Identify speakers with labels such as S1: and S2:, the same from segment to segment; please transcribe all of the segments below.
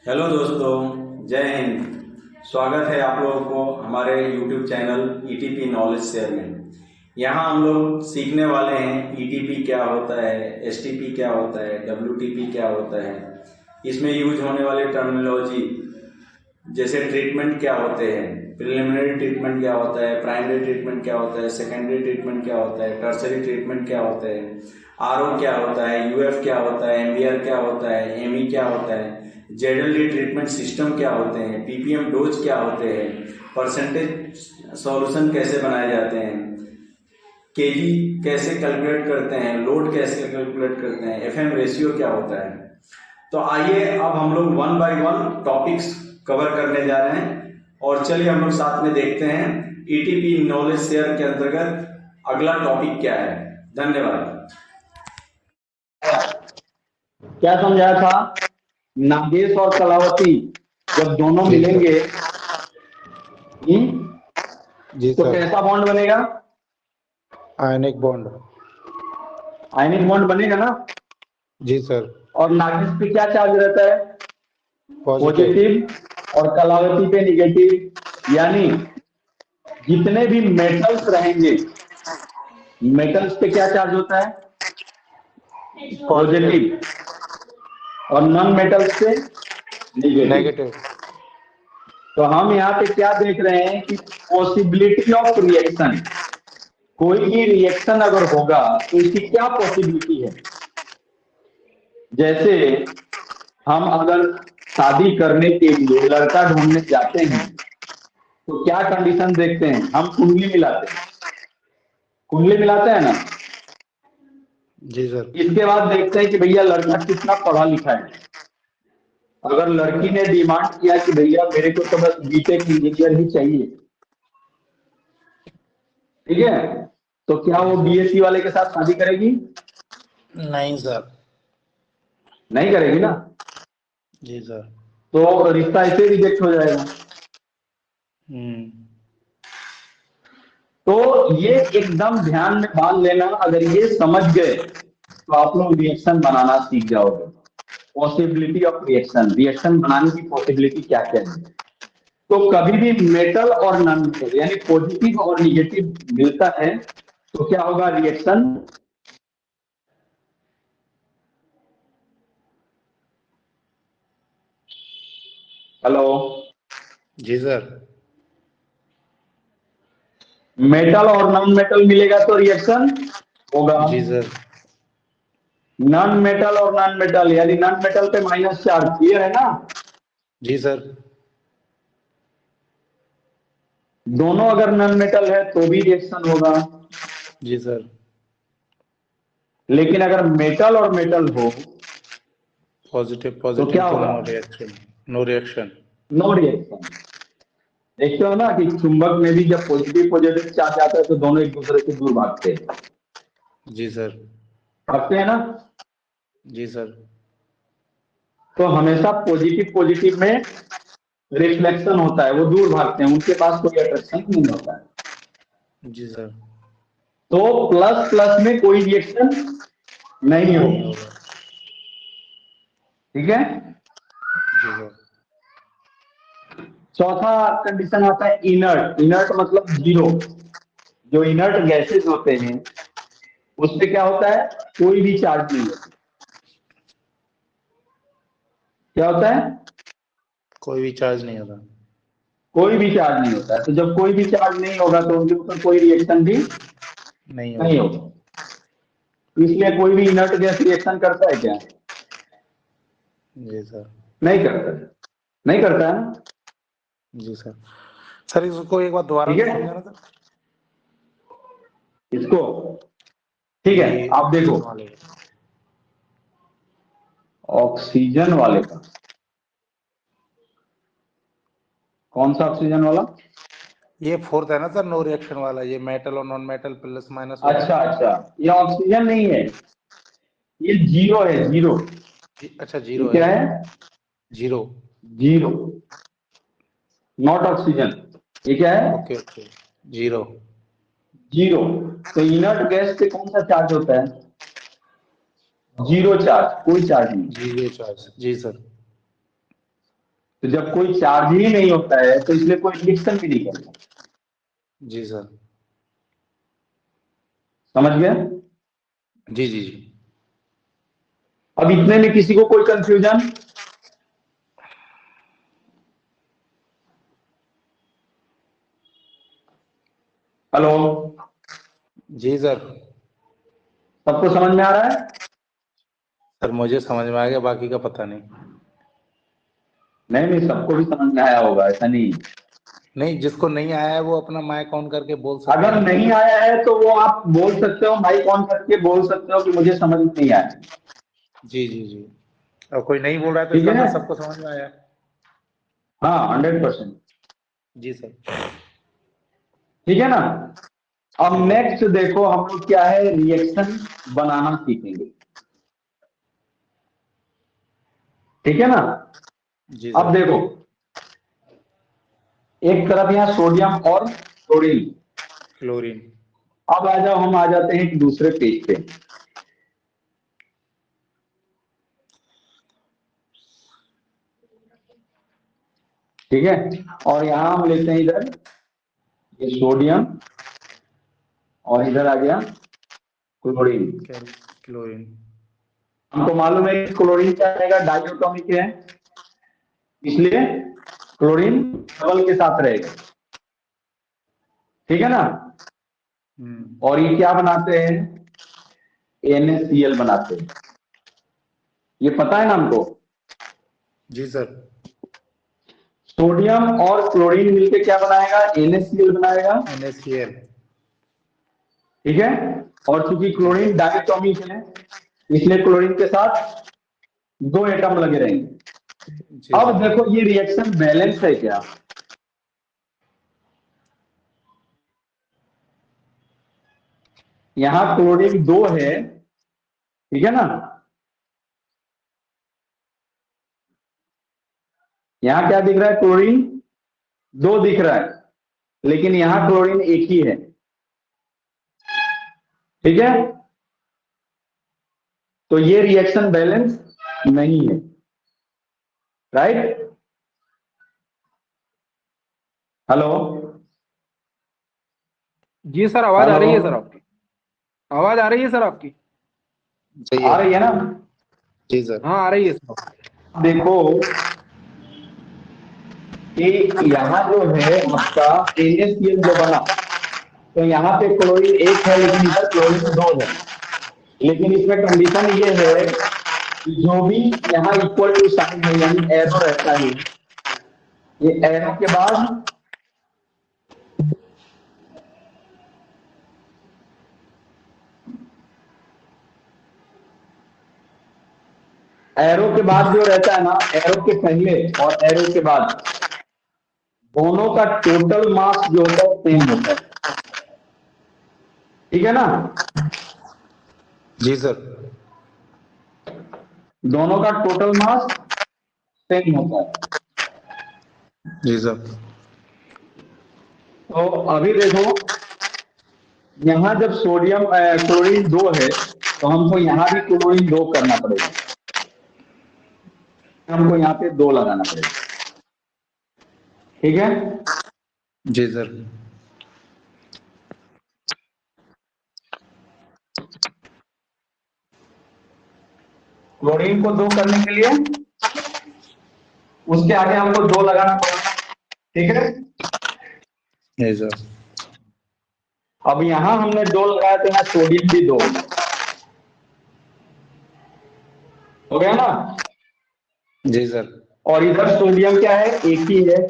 S1: Hello दोस्तों, जय हिंद। स्वागत है आप लोगों को हमारे YouTube channel ETP knowledge share में। यहाँ हम लोग सीखने वाले हैं ईटीपी क्या होता है, एसटीपी क्या होता है, डब्ल्यूटीपी क्या होता है। इसमें यूज होने वाले टर्मिनोलॉजी जैसे ट्रीटमेंट क्या होते हैं, प्रिलिमिनरी ट्रीटमेंट क्या होता है, प्राइमरी ट्रीटमेंट क्या होता है, सेकेंडरी ट्रीटमेंट क्या होता है, टर्सरी ट्रीटमेंट क्या होता है, आरओ क्या होता है, यूएफ क्या होता है, एमबीआर क्या होता है, एमई क्या होता है, जेडएलडी ट्रीटमेंट सिस्टम क्या होते हैं, पीपीएम डोज क्या होते हैं, परसेंटेज सॉल्यूशन कैसे बनाए जाते हैं, केजी कैसे कैलकुलेट करते हैं, लोड कैसे कैलकुलेट करते हैं, एफएम रेशियो क्या होता है। तो आइए अब हम लोग one by one topics cover करने जा रहे हैं और चलिए हम लोग साथ में देखते हैं ईटीपी नॉलेज शेयर के अंतर्गत अगला टॉपिक क्या है। धन्यवाद।
S2: क्या समझाया था? नागेश और कलावती जब दोनों
S3: जी सर।
S2: मिलेंगे
S3: जी
S2: तो
S3: सर।
S2: कैसा बॉन्ड बनेगा?
S3: Ionic bond.
S2: आयनिक बॉन्ड बनेगा ना।
S3: जी सर।
S2: और नागेश पे क्या चार्ज रहता है?
S3: पॉजिटिव।
S2: पॉजिटिव। और कलावती पे निगेटिव। यानी जितने भी मेटल्स रहेंगे, मेटल्स पे क्या चार्ज होता है? पॉजिटिव। और नॉन मेटल्स पे निगेटिव।
S3: नेगेटिव।
S2: तो हम यहाँ पे क्या देख रहे हैं कि पॉसिबिलिटी ऑफ रिएक्शन, कोई भी रिएक्शन अगर होगा तो इसकी क्या पॉसिबिलिटी है। जैसे हम अगर शादी करने के लिए लड़का ढूंढने जाते हैं तो क्या कंडीशन देखते हैं? हम कुंडली मिलाते हैं, कुंडली मिलाते हैं ना।
S3: जी सर।
S2: इसके बाद देखते हैं कि भैया लड़का कितना पढ़ा लिखा है। अगर लड़की ने डिमांड किया कि भैया मेरे को तो बस बीटेक इंजीनियर ही चाहिए, ठीक है, तो क्या वो बीएससी वाले के साथ शादी करेगी?
S3: नहीं सर।
S2: नहीं करेगी ना।
S3: जी सर।
S2: तो रिश्ता ऐसे रिजेक्ट हो जाएगा।
S3: हम्म।
S2: तो ये एकदम ध्यान में बांध लेना, अगर ये समझ गए तो आप लोग रिएक्शन बनाना सीख जाओगे। पॉसिबिलिटी ऑफ रिएक्शन, रिएक्शन बनाने की पॉसिबिलिटी क्या क्या है। तो कभी भी मेटल और नॉन मेटल यानी पॉजिटिव और निगेटिव मिलता है तो क्या होगा? रिएक्शन। हेलो।
S3: जी सर।
S2: मेटल और नॉन मेटल मिलेगा तो रिएक्शन होगा।
S3: जी सर।
S2: नॉन मेटल और नॉन मेटल यानी नॉन मेटल पे माइनस चार्ज, क्लियर है ना।
S3: जी सर।
S2: दोनों अगर नॉन मेटल है तो भी रिएक्शन होगा।
S3: जी सर।
S2: लेकिन अगर मेटल और मेटल हो
S3: पॉजिटिव
S2: तो
S3: पॉजिटिव
S2: क्या
S3: तो
S2: होगा?
S3: No reaction. No reaction.
S2: No reaction. देखते हो ना कि चुंबक में भी जब पॉजिटिव पॉजिटिव चार्ज आता है तो दोनों एक दूसरे से दूर भागते हैं।
S3: जी सर।
S2: भागते हैं ना।
S3: जी सर।
S2: तो हमेशा पॉजिटिव पॉजिटिव में रिफ्लेक्शन होता है, वो दूर भागते हैं, उनके पास कोई अट्रैक्शन नहीं होता है।
S3: जी सर।
S2: तो प्लस प्लस में कोई रिएक्शन नहीं
S3: नहीं
S2: होगा।
S3: होगा।
S2: ठीक है।
S3: जी सर।
S2: चौथा कंडीशन आता है इनर्ट। इनर्ट मतलब जीरो। जो इनर्ट गैसेज होते हैं उसमें क्या होता है? कोई भी चार्ज नहीं होता। क्या होता है?
S3: कोई भी चार्ज नहीं होता।
S2: कोई भी चार्ज नहीं होता है। तो जब कोई भी चार्ज नहीं होगा तो उनके ऊपर कोई रिएक्शन भी
S3: नहीं
S2: नहीं
S3: होगा।
S2: होगा। इसलिए कोई भी इनर्ट गैस रिएक्शन करता है क्या?
S3: जी सर।
S2: नहीं करता है। नहीं करता है ना।
S3: जी सर। सर इसको एक बार दोबारा
S2: ठीक
S3: से
S2: है
S3: समझाना सर।
S2: इसको। ठीक है,
S3: ये
S2: आप देखो
S3: ऑक्सीजन वाले।
S2: ऑक्सीजन वाले का। कौन सा ऑक्सीजन वाला?
S3: ये फोर्थ है ना सर, नो रिएक्शन वाला। ये मेटल और नॉन मेटल प्लस माइनस होता
S2: अच्छा
S3: है।
S2: अच्छा, ये ऑक्सीजन नहीं है, ये जीरो है, जीरो।
S3: अच्छा
S2: ये
S3: जीरो है
S2: क्या
S3: ये।
S2: है?
S3: जीरो।
S2: Zero, not oxygen. ये क्या है?
S3: Okay okay. जीरो।
S2: जीरो। तो इनर्ट गैस पे कौन सा चार्ज होता है? जीरो चार्ज, कोई चार्ज नहीं।
S3: Zero charge. जी सर।
S2: तो जब कोई चार्ज ही नहीं होता है तो इसलिए कोई रिएक्शन भी नहीं करता।
S3: जी सर।
S2: समझ गया?
S3: जी जी जी।
S2: अब इतने में किसी को कोई कंफ्यूजन? हेलो,
S3: जी सर।
S2: सबको समझ में आ रहा है?
S3: सर मुझे समझ में आ गया, बाकी का पता नहीं।
S2: नहीं नहीं, सबको भी समझ में आया होगा, ऐसा नहीं।
S3: नहीं, जिसको नहीं आया है वो अपना माइक ऑन करके बोल सकता
S2: अगर
S3: है।
S2: नहीं आया है तो वो आप बोल सकते हो, माइक ऑन करके बोल सकते हो कि मुझे समझ में नहीं आया।
S3: जी जी जी। और कोई नहीं बोल रहा है तो
S2: ठीक
S3: इसका
S2: है?
S3: मतलब सबको समझ में आया।
S2: हाँ, 100%।
S3: जी सर।
S2: ठीक है ना? अब
S3: जी सर।
S2: नेक्स्ट देखो, हम लोग क्या है, रिएक्शन बनाना सीखेंगे। ठीक है ना?
S3: जी
S2: अब
S3: सर।
S2: देखो, एक तरफ यहाँ सोडियम और क्लोरीन।
S3: क्लोरीन।
S2: अब आ जाओ, हम आ जाते हैं एक दूसरे पेज पे। ठीक है? और यहां हम लेते हैं इधर ये सोडियम, और इधर आ गया क्लोरीन।
S3: क्लोरीन।
S2: हमको मालूम है कि क्लोरीन क्या रहेगा, डाइएटॉमिक है, इसलिए क्लोरीन डबल के साथ रहेगा। ठीक है ना? और ये क्या बनाते हैं, NaCl बनाते हैं। ये पता है ना हमको?
S3: जी सर।
S2: सोडियम और क्लोरीन मिलकर क्या बनाएगा, NaCl बनाएगा।
S3: NaCl।
S2: ठीक है? और चूंकि
S3: जी
S2: क्लोरीन डायटोमिक है, इसलिए क्लोरीन के साथ 2 एटम लगे रहेंगे।
S3: जी
S2: अब
S3: सर।
S2: देखो ये रिएक्शन बैलेंस है क्या? यहां क्लोरीन 2 है, ठीक है ना? यहां क्या दिख रहा है, क्लोरीन 2 दिख रहा है, लेकिन यहां क्लोरीन 1 ही है। ठीक है? तो ये रिएक्शन बैलेंस नहीं है। राइट? हेलो?
S4: जी सर, आवाज आ
S2: हेलो?
S4: रही है सर आपकी। आवाज आ रही है सर आपकी।
S3: सही
S2: आ
S3: है।
S2: रही है ना?
S3: जी सर।
S4: हाँ, आ रही है सर।
S2: देखो कि यहाँ जो है आपका NaCl जो बना, तो यहाँ पे क्लोरीन 1 है, लेकिन इधर क्लोरीन 2 है। लेकिन इसमें कंडीशन ये है कि जो भी यहाँ इक्वल टू साइन है, यानी एरो रहता है, ये एरो के बाद जो रहता है ना, एरो के पहले और एरो के बाद दोनों का टोटल मास जो होता है सेम होता है। ठीक है ना?
S3: जी सर।
S2: दोनों का टोटल मास सेम होता है।
S3: जी सर।
S2: तो अभी देखो, यहां जब सोडियम क्लोरीन 2 है, तो हमको यहां भी क्लोरीन 2 करना पड़ेगा। हमको यहाँ पे 2 लगाना पड़ेगा। ठीक है?
S3: जी सर।
S2: क्लोरीन को 2 करने के लिए उसके आगे हमको 2 लगाना पड़ेगा। ठीक है?
S3: जी सर।
S2: अब यहां हमने 2 लगाया, तो यहाँ सोडियम भी 2 हो गया ना?
S3: जी सर।
S2: और इधर सोडियम क्या है, 1 ही है।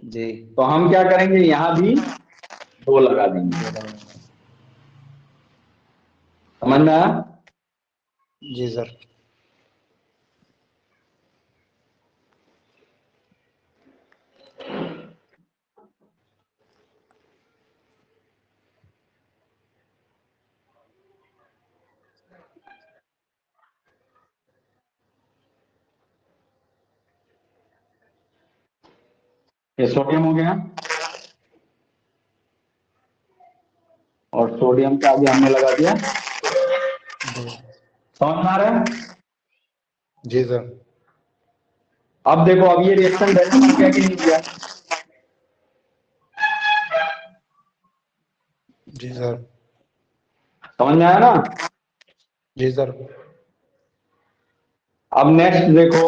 S3: जी।
S2: तो हम क्या करेंगे, यहां भी 2 लगा देंगे। समझ में आया?
S3: जी सर।
S2: ये सोडियम हो गया, और सोडियम के आगे हमने लगा दिया। समझ में आ रहा है?
S3: जी सर।
S2: अब देखो, अब ये रिएक्शन बैलेंस हो गया कि नहीं हुआ?
S3: जी सर।
S2: समझ में आया ना?
S3: जी सर।
S2: अब नेक्स्ट देखो,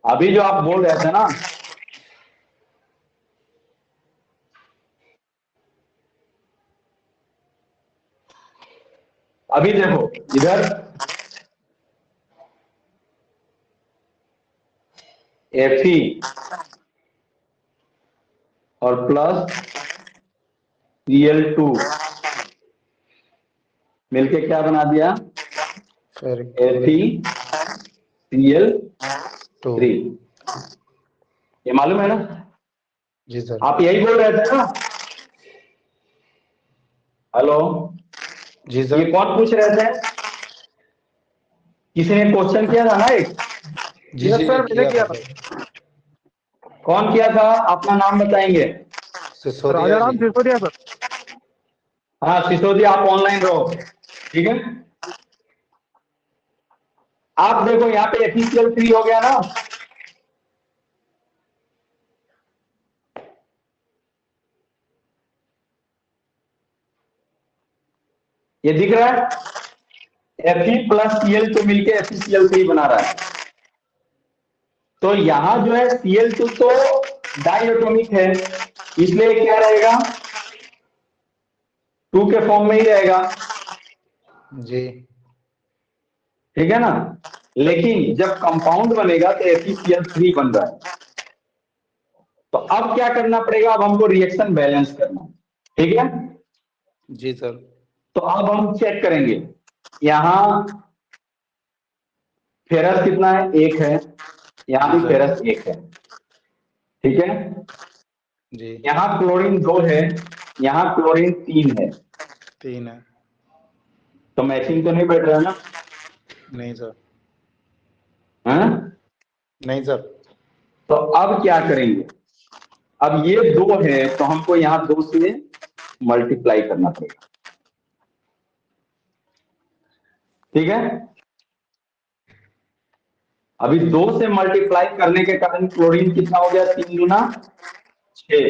S2: अभी जो आप बोल रहे थे ना, अभी देखो इधर Fe और प्लस Cl2 मिलके क्या बना दिया?
S3: टू।
S2: FeCl3। ये मालूम है ना?
S3: जी सर।
S2: आप यही बोल रहे थे ना? हेलो,
S3: जी
S2: ये
S3: सर।
S2: कौन पूछ रहे थे? किसी ने क्वेश्चन किया था ना एक?
S3: जी
S4: यस
S3: जी
S4: सर,
S3: ने
S4: मैंने
S3: किया
S4: किया
S3: था
S4: था।
S3: सर।
S2: कौन किया था? अपना नाम बताएंगे?
S3: सिसोदिया
S4: राजाराम
S3: जी।
S4: सिसोदिया सर।
S2: हाँ सिसोदिया, आप ऑनलाइन रहो, ठीक है? आप देखो यहाँ पे FeCl3 हो गया ना? ये दिख रहा है? Fe प्लस Cl2 मिलके FeCl3 बना रहा है। तो यहां जो है Cl2 तो डाइएटॉमिक है, इसलिए क्या रहेगा? 2 के फॉर्म में ही रहेगा,
S3: जी।
S2: ठीक है ना? लेकिन जब कंपाउंड बनेगा तो FeCl3 बन रहा है। तो अब क्या करना पड़ेगा? अब हमको रिएक्शन बैलेंस करना है, ठीक है?
S3: जी सर।
S2: तो अब हम चेक करेंगे, यहां फेरस कितना है? 1 है, यहां
S3: जी
S2: भी
S3: सर।
S2: फेरस 1 है, ठीक है?
S3: जी।
S2: यहां क्लोरीन 2 है, यहां क्लोरीन 3 है,
S3: 3 है।
S2: तो मैचिंग तो नहीं बैठ रहा है ना?
S3: नहीं सर।
S2: हाँ?
S3: नहीं सर।
S2: तो अब क्या करेंगे? अब ये 2 है तो हमको यहाँ 2 से मल्टीप्लाई करना पड़ेगा, ठीक है? अभी 2 से मल्टीप्लाई करने के कारण क्लोरीन कितना हो गया? 3 गुना 6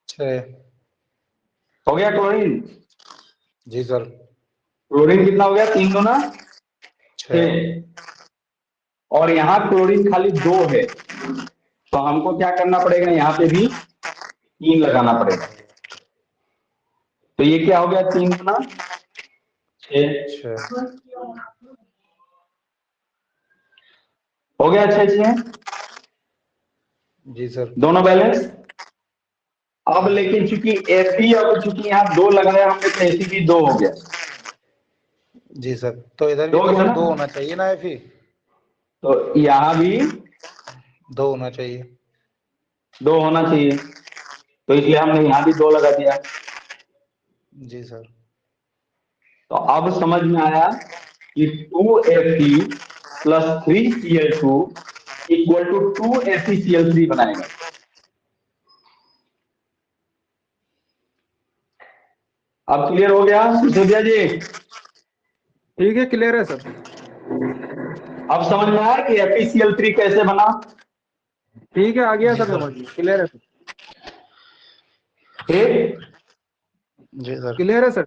S3: 6।
S2: हो गया क्लोरीन।
S3: जी सर।
S2: क्लोरीन कितना हो गया? 3 गुना
S3: 6।
S2: 6। और यहाँ क्लोरीन खाली 2 है, तो हमको क्या करना पड़ेगा? यहाँ पे भी 3 लगाना पड़ेगा। तो ये क्या हो गया? 3 गुना 6
S3: 6।
S2: हो गया। 6
S3: जी सर।
S2: दोनों बैलेंस। अब लेकिन चूंकि Fe और चूंकि यहाँ 2 लगाया हमने तो Fe भी 2 हो गया,
S3: जी सर। तो इधर
S2: 2
S3: भी
S2: हो
S3: तो
S2: गया
S3: सर
S2: ना?
S3: 2 होना चाहिए ना फिर।
S2: तो यहाँ भी
S3: 2 होना चाहिए।
S2: 2 होना चाहिए, तो इसलिए हमने यहाँ भी 2 लगा दिया।
S3: जी सर।
S2: तो अब समझ में आया कि 2Fe plus 3Cl2 equal to 2FeCl3 बनाएगा। अब क्लियर हो गया सिसोदिया जी?
S4: ठीक है, क्लियर है सर।
S2: अब समझ में आया कि FeCl3 कैसे बना?
S4: ठीक है, आ गया
S3: जी
S4: सर,
S3: सर।
S4: समझ में क्लियर है सर।
S2: ठीक।
S3: जी सर।
S4: क्लियर है सर।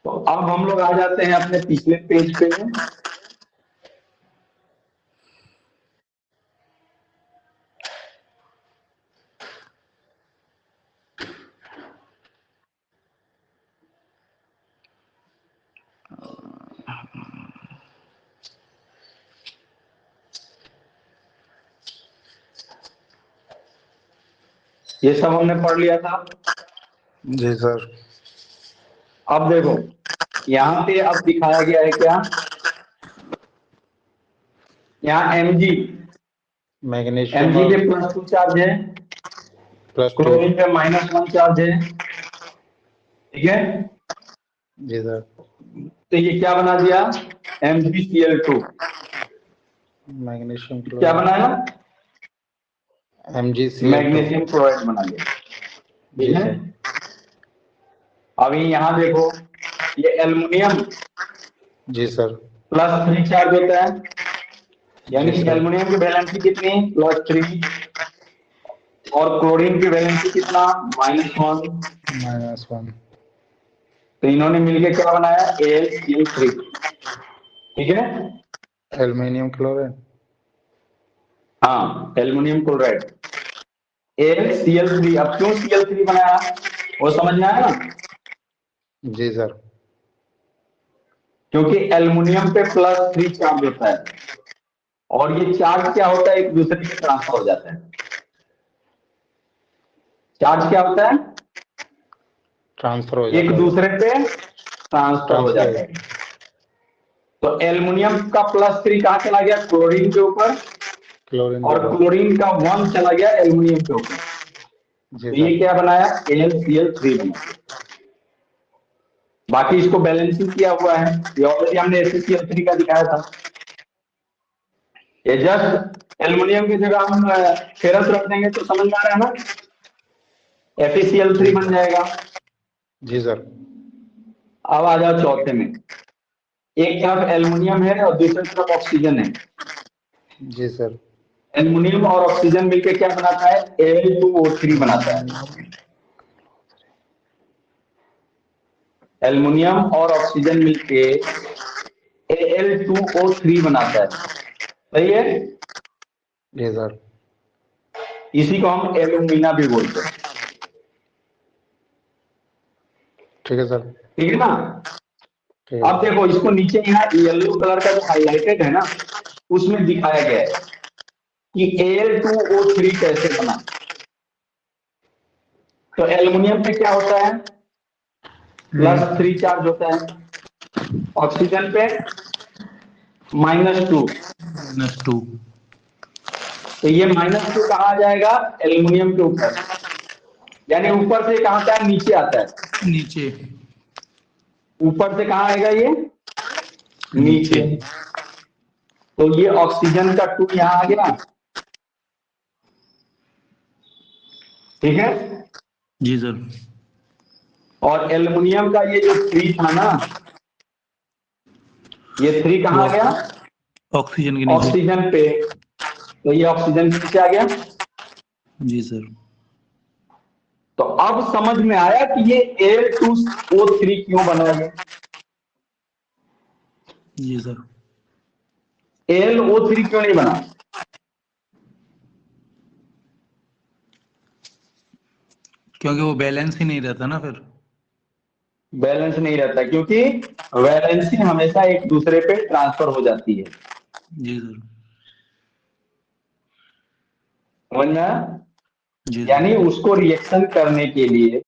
S2: तो अब हम लोग आ जाते हैं अपने पिछले पेज पे। ये सब हमने पढ़ लिया था।
S3: जी सर।
S2: अब देखो यहाँ पे अब दिखाया गया है क्या? यहाँ Mg
S3: मैग्नीशियम
S2: पे
S3: और
S2: +2 चार्ज है,
S3: +2।
S2: क्लोरीन पे -1 चार्ज है, ठीक है?
S3: जी सर।
S2: तो ये क्या बना दिया? MgCl2
S3: मैग्नीशियम
S2: क्या
S3: क्लोराइड।
S2: बनाया?
S3: MgCl2।
S2: मैग्नीशियम क्लोराइड बना दिया,
S3: जी
S2: ठीक है?
S3: सर।
S2: अभी यहाँ देखो, ये एल्युमिनियम
S3: जी सर।
S2: +3 चार्ज होता है, यानी
S3: जी सर।
S2: एल्युमिनियम की वैलेंसी कितनी, +3, और क्लोरीन की वैलेंसी कितना, -1।
S3: -1।
S2: तो इन्होंने मिलकर क्या बनाया, AlCl3। ठीक है।
S3: Aluminium chloride.
S2: हाँ, एल्युमिनियम क्लोराइड AlCl3। अब क्यों Cl3 बनाया, वो समझ में आया ना?
S3: जी सर।
S2: क्योंकि एल्युमिनियम पे +3 चार्ज होता है, और ये चार्ज क्या होता है, एक दूसरे पे ट्रांसफर हो जाता है। चार्ज क्या होता है,
S3: ट्रांसफर हो
S2: एक
S3: जाता है।
S2: दूसरे पे ट्रांसफर हो
S3: ट्रांसफर।
S2: जाता है। तो एल्युमिनियम का +3 कहां चला गया, क्लोरीन के ऊपर,
S3: क्लोरीन के
S2: और
S3: ऊपर।
S2: क्लोरीन का 1 चला गया एल्युमिनियम के ऊपर।
S3: जी
S2: तो ये
S3: सर।
S2: क्या बनाया, AlCl3 बनाया। बाकी इसको बैलेंसिंग किया हुआ है, ये ऑलरेडी हमने FeCl3 का दिखाया था। ये जस्ट एल्युमिनियम की जगह हम फेरस रख देंगे तो समझ में आ रहा है ना, FeCl3
S3: जी
S2: बन
S3: सर।
S2: जाएगा।
S3: जी सर।
S2: अब आ जाओ चौथे में, एक तरफ एल्युमिनियम है और दूसरी तरफ ऑक्सीजन है।
S3: जी सर।
S2: एल्युमिनियम और ऑक्सीजन मिलकर क्या बनाता है, Al2O3 बनाता है। एल्युमिनियम और ऑक्सीजन मिलके Al2O3 बनाता है, सही है।
S3: जी सर।
S2: इसी को हम एल्यूमिना भी बोलते हैं।
S3: ठीक है सर।
S2: ठीक है ना?
S3: ठीक है
S2: अब
S3: सर।
S2: देखो इसको नीचे यहाँ येलो कलर का जो हाईलाइटेड है ना, उसमें दिखाया गया है कि Al2O3 कैसे बना। तो एल्युमिनियम पे क्या होता है, +3 चार्ज होता है, ऑक्सीजन पे -2।
S3: -2।
S2: तो ये -2 कहाँ आ जाएगा, एल्युमिनियम के ऊपर, यानी ऊपर से कहाँ आता है, नीचे आता है।
S3: नीचे।
S2: ऊपर से कहाँ आएगा ये,
S3: नीचे।
S2: नीचे। तो ये ऑक्सीजन का 2 यहाँ आ गया। ठीक है।
S3: जी सर।
S2: और एल्युमिनियम का ये जो 3 था ना, ये 3 कहाँ
S3: वो
S2: आ गया,
S3: ऑक्सीजन के नीचे।
S2: ऑक्सीजन पे। तो ये ऑक्सीजन के नीचे आ गया।
S3: जी सर।
S2: तो अब समझ में आया कि ये Al2O3 क्यों बना है।
S3: जी सर।
S2: AlO3 क्यों नहीं बना,
S3: क्योंकि वो बैलेंस ही नहीं रहता ना फिर।
S2: बैलेंस नहीं रहता, क्योंकि वैलेंसी हमेशा एक दूसरे पे ट्रांसफर हो जाती है।
S3: जी सर।
S2: समझ में आया?
S3: जी सर।
S2: यानी उसको रिएक्शन करने के लिए